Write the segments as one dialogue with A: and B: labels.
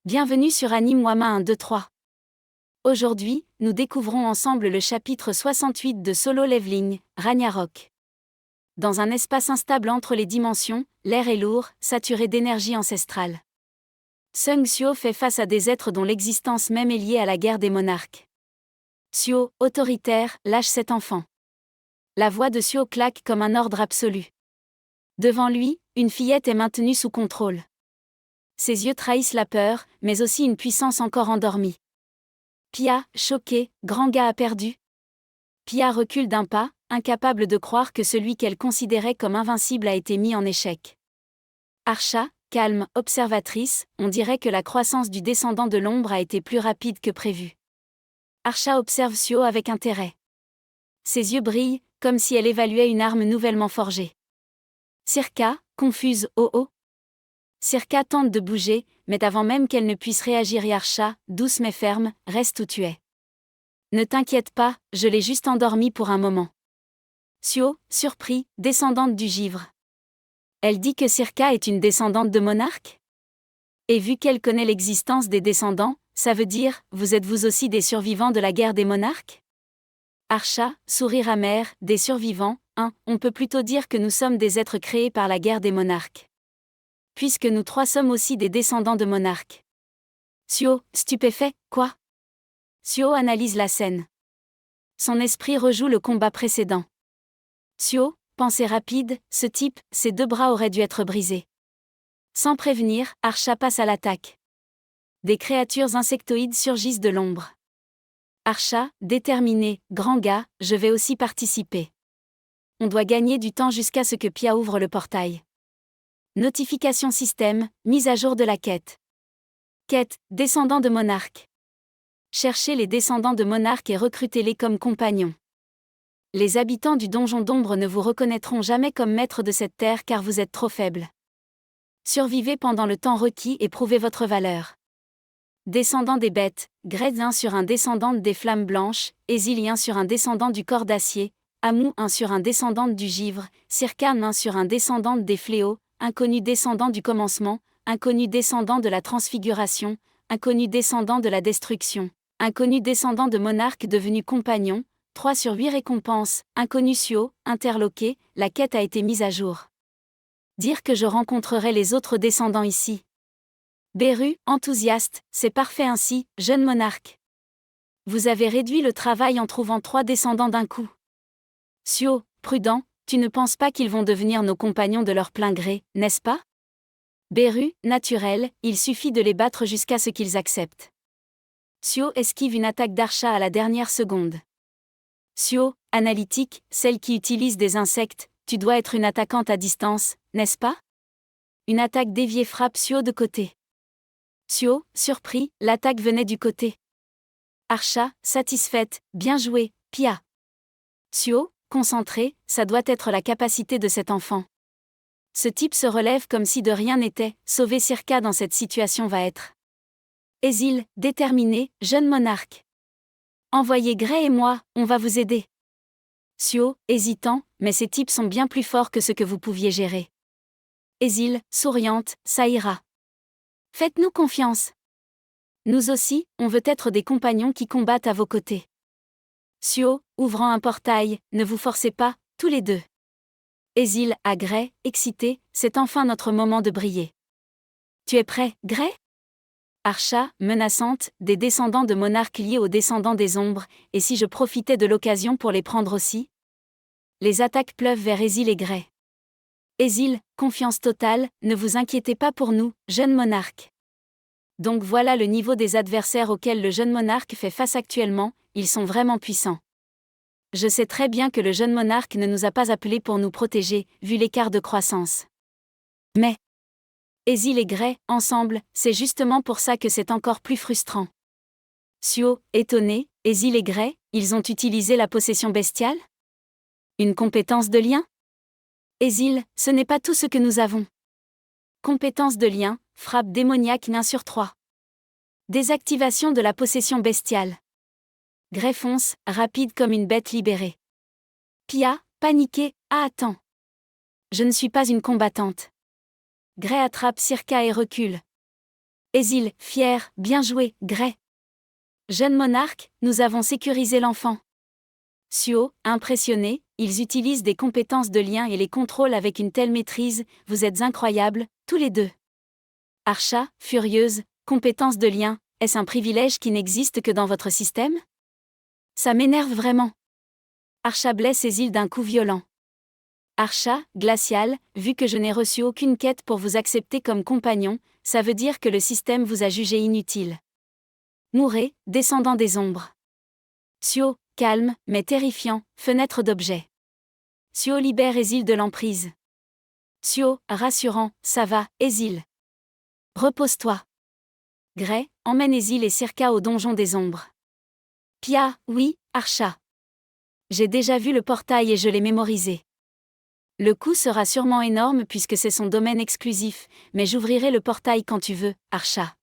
A: Bienvenue sur Anime Wama 1, 2, 3. Aujourd'hui, nous découvrons ensemble le chapitre 68 de Solo Leveling, Ragnarok. Dans un espace instable entre les dimensions, l'air est lourd, saturé d'énergie ancestrale. Sung Sio fait face à des êtres dont l'existence même est liée à la guerre des monarques. Sio, autoritaire, lâche cet enfant. La voix de Sio claque comme un ordre absolu. Devant lui, une fillette est maintenue sous contrôle. Ses yeux trahissent la peur, mais aussi une puissance encore endormie. Pia, choquée, grand gars a perdu. Pia recule d'un pas, incapable de croire que celui qu'elle considérait comme invincible a été mis en échec. Archa, calme, observatrice, on dirait que la croissance du descendant de l'ombre a été plus rapide que prévu. Archa observe Sio avec intérêt. Ses yeux brillent, comme si elle évaluait une arme nouvellement forgée. Circa, confuse, oh oh. Circa tente de bouger, mais avant même qu'elle ne puisse réagir, Archa, douce mais ferme, reste où tu es. Ne t'inquiète pas, je l'ai juste endormie pour un moment. Sio, surpris, descendante du givre. Elle dit que Circa est une descendante de monarque ? Et vu qu'elle connaît l'existence des descendants, ça veut dire, vous êtes vous aussi des survivants de la guerre des monarques ? Archa, sourire amer, des survivants, on peut plutôt dire que nous sommes des êtres créés par la guerre des monarques. Puisque nous trois sommes aussi des descendants de monarques. Sio, stupéfait, quoi ? Sio analyse la scène. Son esprit rejoue le combat précédent. Sio, pensée rapide, ce type, ses deux bras auraient dû être brisés. Sans prévenir, Archa passe à l'attaque. Des créatures insectoïdes surgissent de l'ombre. Archa, déterminé, grand gars, je vais aussi participer. On doit gagner du temps jusqu'à ce que Pia ouvre le portail. Notification système, mise à jour de la quête. Quête, descendants de monarques. Cherchez les descendants de monarques et recrutez-les comme compagnons. Les habitants du donjon d'ombre ne vous reconnaîtront jamais comme maître de cette terre car vous êtes trop faible. Survivez pendant le temps requis et prouvez votre valeur. Descendant des bêtes, Grez 1 sur un descendant des flammes blanches, Ezil 1 sur un descendant du corps d'acier, Amu 1 sur un descendant du givre, Circan 1 sur un descendant des fléaux, Inconnu descendant du commencement, Inconnu descendant de la transfiguration, Inconnu descendant de la destruction, Inconnu descendant de monarque devenu compagnon, 3 sur 8 récompenses, Inconnu Sio, interloqué, la quête a été mise à jour. Dire que je rencontrerai les autres descendants ici. Beru, enthousiaste, c'est parfait ainsi, jeune monarque. Vous avez réduit le travail en trouvant 3 descendants d'un coup. Sio, prudent, tu ne penses pas qu'ils vont devenir nos compagnons de leur plein gré, n'est-ce pas ? Beru, naturel, il suffit de les battre jusqu'à ce qu'ils acceptent. Sio esquive une attaque d'Archa à la dernière seconde. Sio, analytique, celle qui utilise des insectes, tu dois être une attaquante à distance, n'est-ce pas ? Une attaque déviée frappe Sio de côté. Sio, surpris, l'attaque venait du côté. Archa, satisfaite, bien joué, Pia. Sio, concentré, ça doit être la capacité de cet enfant. Ce type se relève comme si de rien n'était, sauver Circa dans cette situation va être. Ezil, déterminé, jeune monarque. Envoyez Grey et moi, on va vous aider. Sio, hésitant, mais ces types sont bien plus forts que ce que vous pouviez gérer. Ezil, souriante, ça ira. Faites-nous confiance. Nous aussi, on veut être des compagnons qui combattent à vos côtés. Sio, ouvrant un portail, ne vous forcez pas, tous les deux. Ezil, à Grey, excité, c'est enfin notre moment de briller. Tu es prêt, Grey ? Archa, menaçante, des descendants de monarques liés aux descendants des ombres, et si je profitais de l'occasion pour les prendre aussi ? Les attaques pleuvent vers Ezil et Grey. Ezil, confiance totale, ne vous inquiétez pas pour nous, jeune monarque. Donc voilà le niveau des adversaires auxquels le jeune monarque fait face actuellement, ils sont vraiment puissants. Je sais très bien que le jeune monarque ne nous a pas appelés pour nous protéger, vu l'écart de croissance. Mais Ezil et Grey, ensemble, c'est justement pour ça que c'est encore plus frustrant. Sio, étonné, Ezil et Grey, ils ont utilisé la possession bestiale ? Une compétence de lien ? Ezil, ce n'est pas tout ce que nous avons. Compétence de lien, frappe démoniaque 1 sur 3. Désactivation de la possession bestiale. Grey fonce, rapide comme une bête libérée. Pia, paniquée, attends. Je ne suis pas une combattante. Grey attrape Circa et recule. Ésil, fier, bien joué, Grey. Jeune monarque, nous avons sécurisé l'enfant. Suo, impressionné, ils utilisent des compétences de lien et les contrôlent avec une telle maîtrise, vous êtes incroyables, tous les deux. Archa, furieuse, compétences de lien, est-ce un privilège qui n'existe que dans votre système? Ça m'énerve vraiment. Archa blesse Ésil d'un coup violent. Archa, glacial, vu que je n'ai reçu aucune quête pour vous accepter comme compagnon, ça veut dire que le système vous a jugé inutile. Mourez, descendant des ombres. Suo, calme, mais terrifiant, fenêtre d'objet. Suo libère Ésil de l'emprise. Suo, rassurant, ça va, Ésil. Repose-toi. Grey, emmène Ésil et Circa au donjon des ombres. Pia, oui, Archa. J'ai déjà vu le portail et je l'ai mémorisé. Le coût sera sûrement énorme puisque c'est son domaine exclusif, mais j'ouvrirai le portail quand tu veux, Archa.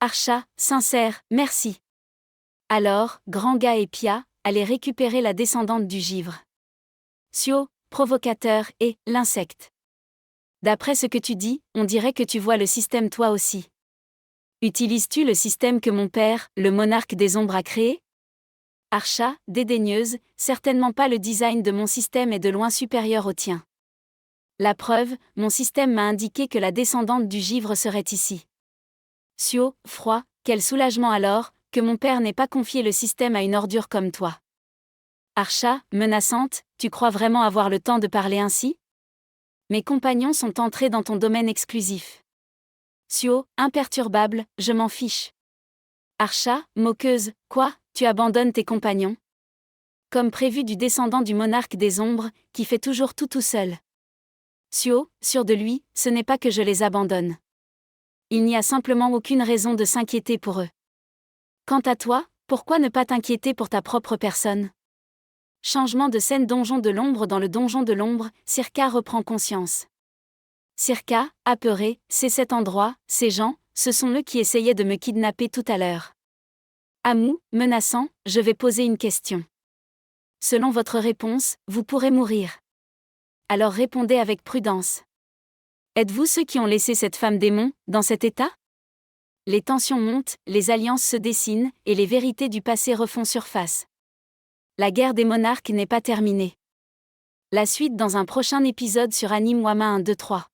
A: Archa, sincère, merci. Alors, Granga et Pia, allez récupérer la descendante du givre. Suo, provocateur, et l'insecte. D'après ce que tu dis, on dirait que tu vois le système toi aussi. Utilises-tu le système que mon père, le monarque des ombres, a créé? Archa, dédaigneuse, certainement pas, le design de mon système est de loin supérieur au tien. La preuve, mon système m'a indiqué que la descendante du givre serait ici. Suo, froid, quel soulagement alors, que mon père n'ait pas confié le système à une ordure comme toi. Archa, menaçante, tu crois vraiment avoir le temps de parler ainsi? Mes compagnons sont entrés dans ton domaine exclusif. Suo, imperturbable, je m'en fiche. Archa, moqueuse, quoi, tu abandonnes tes compagnons? Comme prévu du descendant du monarque des ombres, qui fait toujours tout seul. Suo, sûr de lui, ce n'est pas que je les abandonne. Il n'y a simplement aucune raison de s'inquiéter pour eux. Quant à toi, pourquoi ne pas t'inquiéter pour ta propre personne? Changement de scène. Donjon de l'ombre. Dans le donjon de l'ombre, Circa reprend conscience. Circa, apeuré, c'est cet endroit, ces gens, ce sont eux qui essayaient de me kidnapper tout à l'heure. Amu, menaçant, je vais poser une question. Selon votre réponse, vous pourrez mourir. Alors répondez avec prudence. Êtes-vous ceux qui ont laissé cette femme démon, dans cet état? Les tensions montent, les alliances se dessinent, et les vérités du passé refont surface. La guerre des monarques n'est pas terminée. La suite dans un prochain épisode sur Anime Wama 1, 2, 3.